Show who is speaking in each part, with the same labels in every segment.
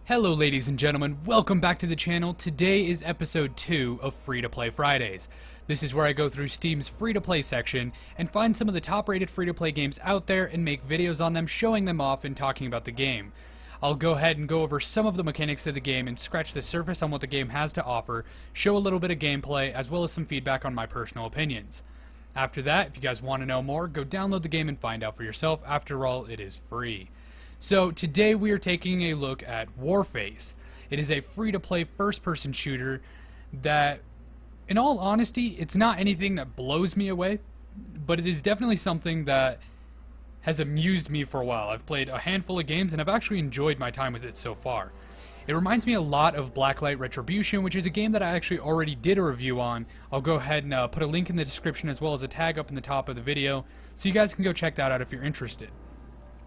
Speaker 1: Hello ladies and gentlemen, welcome back to the channel. Today is episode 2 of Free-to-Play Fridays. This is where I go through Steam's free-to-play section and find some of the top-rated free-to-play games out there and make videos on them, showing them off and talking about the game. I'll go ahead and go over some of the mechanics of the game and scratch the surface on what the game has to offer, show a little bit of gameplay, as well as some feedback on my personal opinions. After that, if you guys want to know more, go download the game and find out for yourself. After all, it is free. So today we are taking a look at Warface. It is a free-to-play first-person shooter that, in all honesty, it's not anything that blows me away, but it is definitely something that has amused me for a while. I've played a handful of games and I've actually enjoyed my time with it so far. It reminds me a lot of Blacklight Retribution, which is a game that I actually already did a review on. I'll go ahead and put a link in the description as well as a tag up in the top of the video, so you guys can go check that out if you're interested.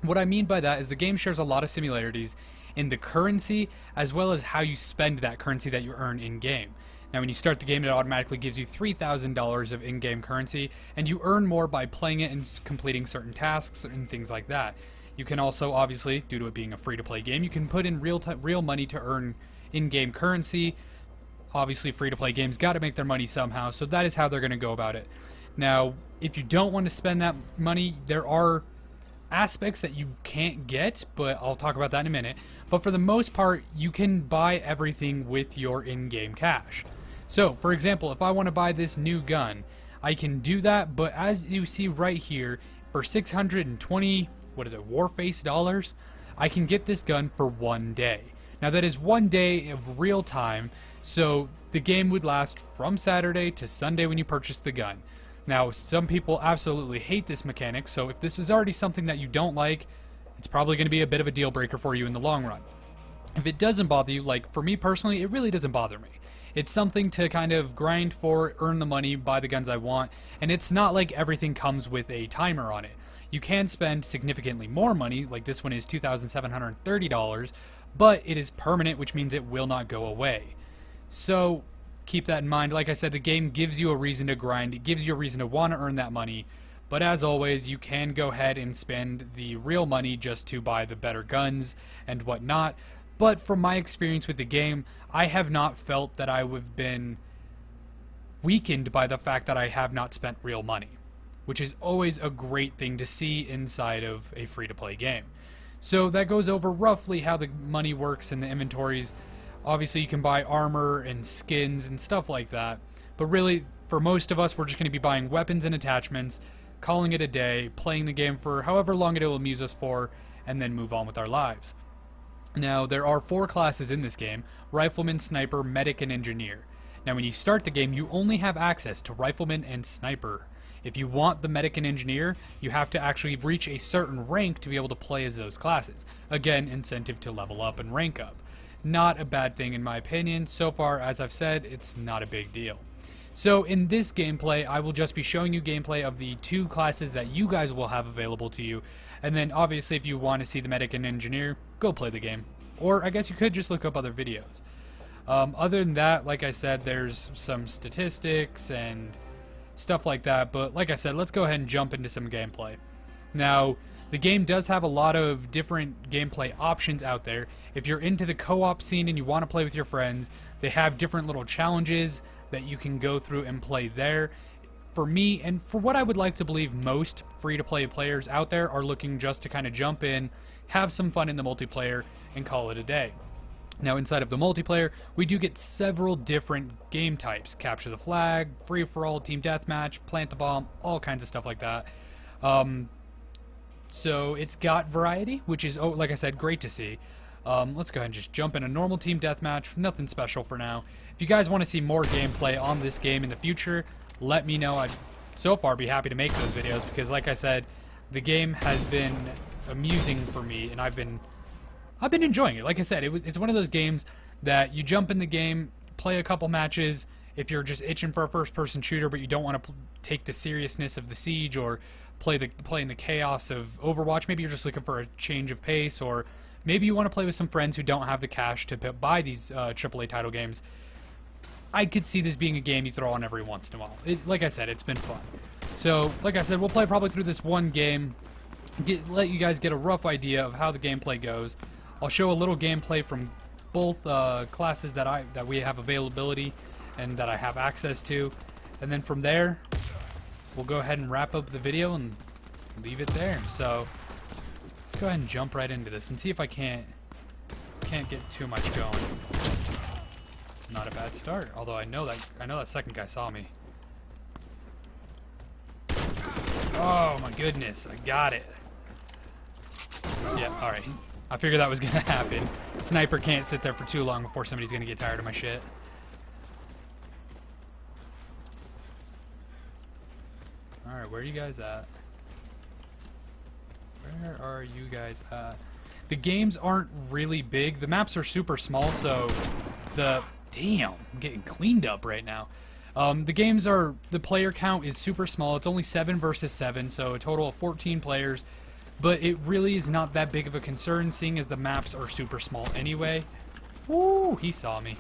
Speaker 1: What I mean by that is the game shares a lot of similarities in the currency as well as how you spend that currency that you earn in-game. Now when you start the game, it automatically gives you $3,000 of in-game currency, and you earn more by playing it and completing certain tasks and things like that. You can also, obviously, due to it being a free-to-play game, you can put in real money to earn in-game currency. Obviously, free-to-play games got to make their money somehow, so that is how they're going to go about it. Now, if you don't want to spend that money, there are aspects that you can't get, but I'll talk about that in a minute. But for the most part, you can buy everything with your in-game cash. So, for example, if I want to buy this new gun, I can do that, but as you see right here, for 620, Warface dollars, I can get this gun for 1 day. Now that is 1 day of real time, so the game would last from Saturday to Sunday when you purchase the gun. Now, some people absolutely hate this mechanic, so if this is already something that you don't like, it's probably going to be a bit of a deal breaker for you in the long run. If it doesn't bother you, like for me personally, it really doesn't bother me. It's something to kind of grind for, earn the money, buy the guns I want, and it's not like everything comes with a timer on it. You can spend significantly more money, like this one is $2,730, but it is permanent, which means it will not go away. So keep that in mind. Like I said, the game gives you a reason to grind. It gives you a reason to want to earn that money. But as always, you can go ahead and spend the real money just to buy the better guns and whatnot. But from my experience with the game, I have not felt that I have been weakened by the fact that I have not spent real money, which is always a great thing to see inside of a free-to-play game. So that goes over roughly how the money works in the inventories. Obviously, you can buy armor and skins and stuff like that, but really, for most of us, we're just going to be buying weapons and attachments, calling it a day, playing the game for however long it will amuse us for, and then move on with our lives. Now, there are 4 classes in this game: Rifleman, Sniper, Medic, and Engineer. Now, when you start the game, you only have access to Rifleman and Sniper. If you want the Medic and Engineer, you have to actually reach a certain rank to be able to play as those classes. Again, incentive to level up and rank up. Not a bad thing in my opinion. So far, as I've said, it's not a big deal. So in this gameplay, I will just be showing you gameplay of the 2 classes that you guys will have available to you. And then obviously if you want to see the Medic and Engineer, go play the game. Or I guess you could just look up other videos. Other than that, like I said, there's some statistics and stuff like that. But like I said, let's go ahead and jump into some gameplay. Now, the game does have a lot of different gameplay options out there. If you're into the co-op scene and you want to play with your friends, they have different little challenges that you can go through and play there. For me, and for what I would like to believe most free-to-play players out there are looking just to kind of jump in, have some fun in the multiplayer, and call it a day. Now, inside of the multiplayer, we do get several different game types: capture the flag, free-for-all, team deathmatch, plant the bomb, all kinds of stuff like that. So it's got variety, which is, like I said, great to see. Let's go ahead and just jump in a normal team deathmatch. Nothing special for now. If you guys want to see more gameplay on this game in the future, let me know. I'd so far be happy to make those videos because, like I said, the game has been amusing for me, and I've been enjoying it. Like I said, it's one of those games that you jump in the game, play a couple matches. If you're just itching for a first-person shooter, but you don't want to take the seriousness of the siege or play in the chaos of Overwatch, maybe you're just looking for a change of pace, or maybe you want to play with some friends who don't have the cash to buy these AAA title games, I could see this being a game you throw on every once in a while. Like I said, it's been fun. So, like I said, we'll play probably through this one game, let you guys get a rough idea of how the gameplay goes. I'll show a little gameplay from both classes that we have availability and that I have access to, and then from there we'll go ahead and wrap up the video and leave it there. So let's go ahead and jump right into this and see if I can't get too much going. Not a bad start, although I know that second guy saw me. Oh my goodness, I got it. Yeah, alright. I figured that was gonna happen. Sniper can't sit there for too long before somebody's gonna get tired of my shit. Alright, where are you guys at? Where are you guys at? The games aren't really big. The maps are super small, so damn, I'm getting cleaned up right now. The player count is super small. It's only 7 versus 7, so a total of 14 players. But it really is not that big of a concern, seeing as the maps are super small anyway. Woo, he saw me.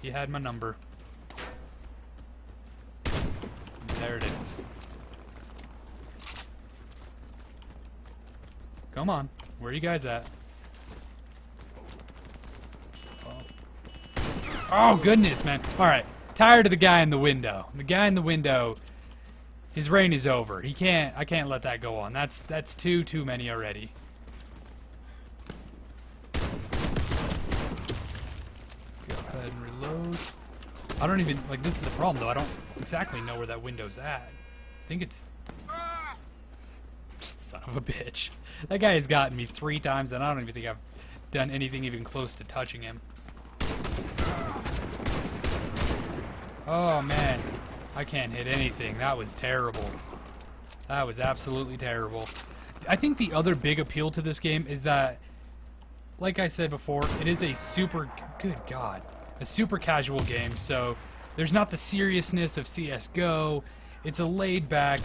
Speaker 1: He had my number. There it is. Come on, where are you guys at? Oh goodness, man. Alright, tired of the guy in the window. The guy in the window, his reign is over. I can't let that go on. That's too many already. Go ahead and reload. I don't even, like, this is the problem though. I don't exactly know where that window's at. I think it's... Son of a bitch. That guy has gotten me 3 times and I don't even think I've done anything even close to touching him. Oh man, I can't hit anything. That was terrible. That was absolutely terrible. I think the other big appeal to this game is that, like I said before, it is a super, good God, a super casual game. So there's not the seriousness of CS:GO. It's a laid back,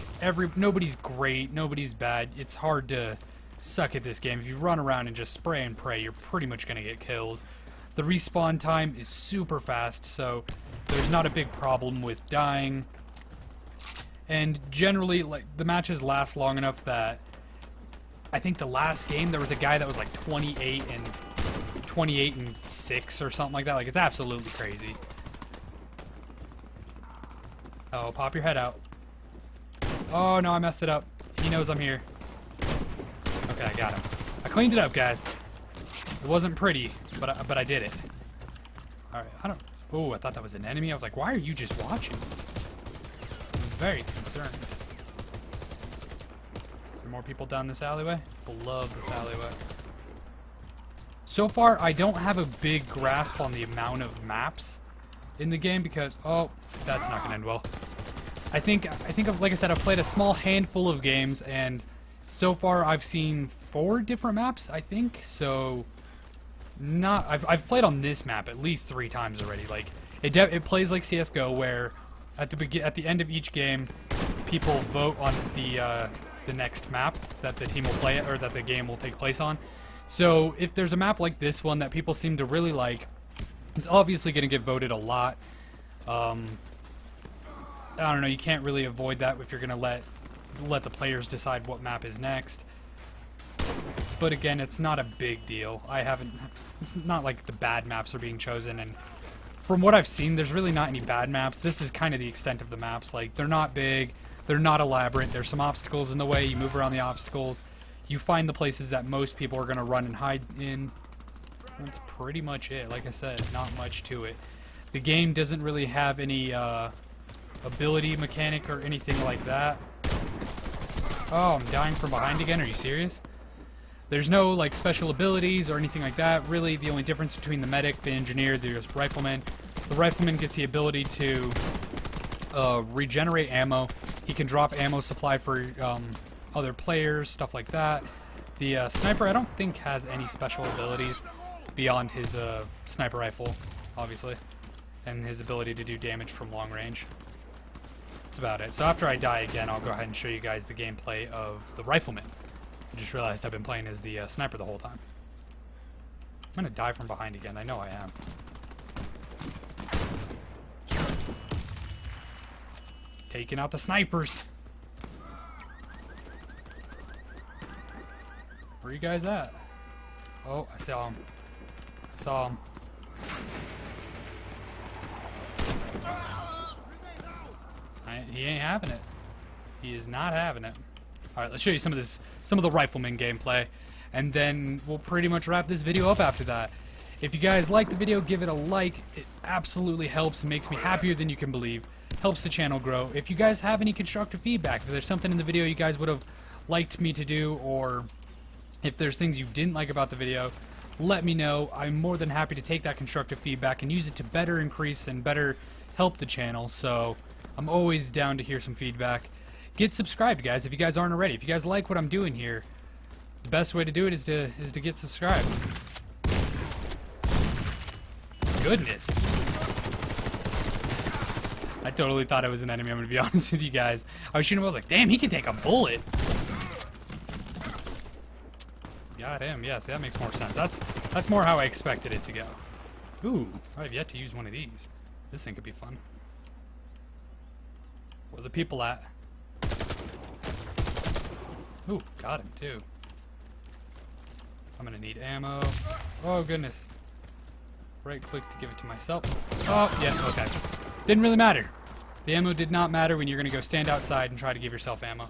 Speaker 1: nobody's great, nobody's bad. It's hard to suck at this game. If you run around and just spray and pray, you're pretty much gonna get kills. The respawn time is super fast, so there's not a big problem with dying. And generally, like, the matches last long enough that I think the last game there was a guy that was like 28 and 6 or something like that. Like, it's absolutely crazy. Oh, pop your head out. Oh no, I messed it up. He knows I'm here. Okay, I got him. I cleaned it up, guys. It wasn't pretty, but I did it. Alright, oh, I thought that was an enemy. I was like, why are you just watching? I'm very concerned. Are there more people down this alleyway? People love this alleyway. So far, I don't have a big grasp on the amount of maps in the game because, oh, that's not gonna end well. I think like I said, I've played a small handful of games, and so far I've seen 4 different maps, I think. So I've played on this map at least 3 times already. Like, it plays like CS:GO, where at the end of each game, people vote on the next map that the team will play or that the game will take place on. So if there's a map like this one that people seem to really like, it's obviously going to get voted a lot. I don't know, you can't really avoid that if you're going to let the players decide what map is next. But again, it's not a big deal. It's not like the bad maps are being chosen, and from what I've seen, there's really not any bad maps. This is kind of the extent of the maps. Like, they're not big, they're not elaborate, there's some obstacles in the way, you move around the obstacles, you find the places that most people are going to run and hide in. That's pretty much it. Like I said, not much to it. The game doesn't really have any ability mechanic or anything like that. Oh, I'm dying from behind again, are you serious? There's no, like, special abilities or anything like that. Really, the only difference between the medic, the engineer, the rifleman. The rifleman gets the ability to regenerate ammo. He can drop ammo supply for other players, stuff like that. The sniper, I don't think, has any special abilities beyond his sniper rifle, obviously, and his ability to do damage from long range. That's about it. So after I die again, I'll go ahead and show you guys the gameplay of the rifleman. I just realized I've been playing as the sniper the whole time. I'm gonna die from behind again. I know I am. Taking out the snipers. Where are you guys at? Oh, I saw him. Saw him. He ain't having it. He is not having it. Alright, let's show you some of the Rifleman gameplay, and then we'll pretty much wrap this video up after that. If you guys like the video, give it a like. It absolutely helps and makes me happier than you can believe. Helps the channel grow. If you guys have any constructive feedback, if there's something in the video you guys would have liked me to do, or if there's things you didn't like about the video, let me know. I'm more than happy to take that constructive feedback and use it to better increase and better help the channel. So I'm always down to hear some feedback. Get subscribed, guys, if you guys aren't already. If you guys like what I'm doing here, the best way to do it is to get subscribed. Goodness. I totally thought I was an enemy, I'm gonna be honest with you guys. I was shooting him, I was like, damn, he can take a bullet. Got him, yes, that makes more sense. That's more how I expected it to go. Ooh, I've yet to use one of these. This thing could be fun. Where are the people at? Ooh, got him too. I'm gonna need ammo. Oh goodness. Right click to give it to myself. Oh, yeah, okay. Didn't really matter. The ammo did not matter when you're gonna go stand outside and try to give yourself ammo.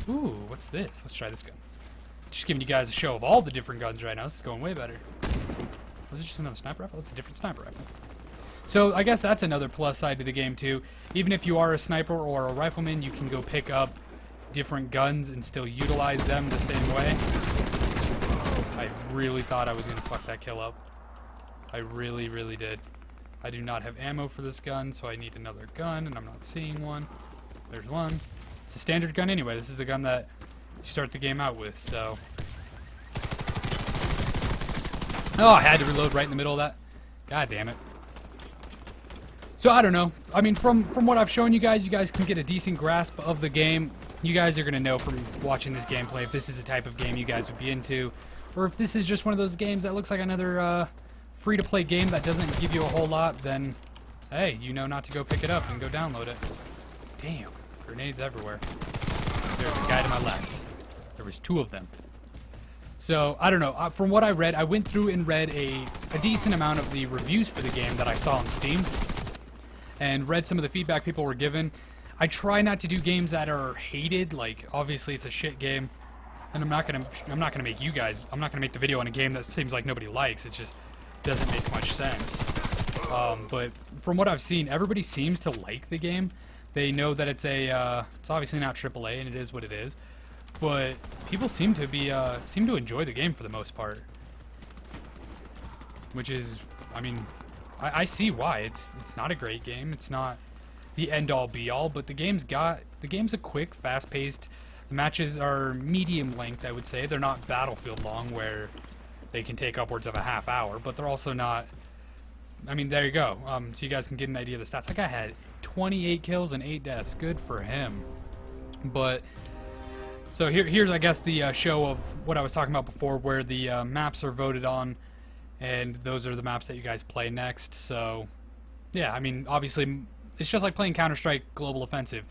Speaker 1: Ooh, what's this? Let's try this gun. Just giving you guys a show of all the different guns right now. This is going way better. Was it just another sniper rifle? It's a different sniper rifle. So I guess that's another plus side to the game too. Even if you are a sniper or a rifleman, you can go pick up different guns and still utilize them the same way. I really thought I was gonna fuck that kill up. I really, really did. I do not have ammo for this gun, so I need another gun, and I'm not seeing one. There's one. It's a standard gun anyway. This is the gun that you start the game out with, so. Oh, I had to reload right in the middle of that. God damn it. So, I don't know. I mean, from what I've shown you guys can get a decent grasp of the game. You guys are going to know from watching this gameplay if this is the type of game you guys would be into, or if this is just one of those games that looks like another free-to-play game that doesn't give you a whole lot, then, hey, you know not to go pick it up and go download it. Damn, grenades everywhere. There's a guy to my left. There was two of them. So, I don't know. From what I read, I went through and read a decent amount of the reviews for the game that I saw on Steam, and read some of the feedback people were given. I try not to do games that are hated. Like, obviously, it's a shit game, and I'm not gonna make you guys. I'm not gonna make the video on a game that seems like nobody likes. It just doesn't make much sense. But from what I've seen, everybody seems to like the game. They know that it's it's obviously not AAA, and it is what it is. But people seem to enjoy the game for the most part, which is, I mean, I see why. It's not a great game. It's not the end-all be-all, but the game's a quick, fast-paced. The matches are medium length, I would say. They're not Battlefield long, where they can take upwards of a half hour, but they're also not. I mean, there you go. So you guys can get an idea of the stats. Like, I had 28 kills and 8 deaths. Good for him. But so here's I guess the show of what I was talking about before, where the maps are voted on, and those are the maps that you guys play next. So yeah, I mean, obviously it's just like playing Counter-Strike Global Offensive.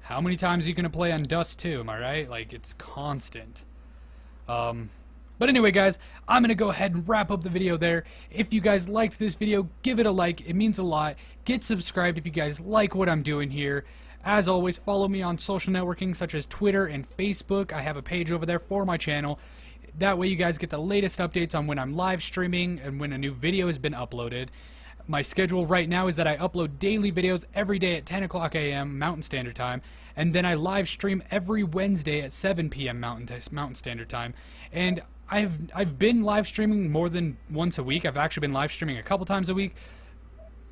Speaker 1: How many times are you gonna play on Dust 2? Am I right? Like, it's constant. But anyway, guys, I'm going to go ahead and wrap up the video there. If you guys liked this video, give it a like. It means a lot. Get subscribed if you guys like what I'm doing here. As always, follow me on social networking such as Twitter and Facebook. I have a page over there for my channel. That way you guys get the latest updates on when I'm live streaming and when a new video has been uploaded. My schedule right now is that I upload daily videos every day at 10 o'clock a.m. Mountain Standard Time, and then I live stream every Wednesday at 7 p.m. Mountain Standard Time. And I've been live streaming more than once a week. I've actually been live streaming a couple times a week,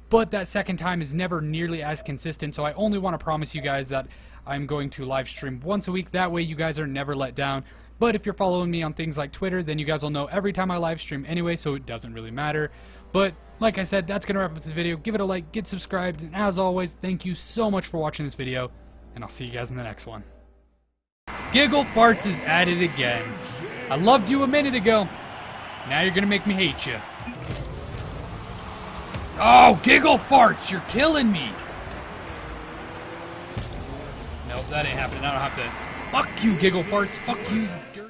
Speaker 1: but that second time is never nearly as consistent, so I only want to promise you guys that I'm going to live stream once a week. That way you guys are never let down. But if you're following me on things like Twitter, then you guys will know every time I live stream anyway, so it doesn't really matter. But like I said, that's going to wrap up this video. Give it a like, get subscribed, and as always, thank you so much for watching this video, and I'll see you guys in the next one. Giggle Farts is at it again. I loved you a minute ago. Now you're gonna make me hate you. Oh, Giggle Farts, you're killing me. Nope, that ain't happening. I don't have to. Fuck you, Giggle Farts. Fuck you, dirt.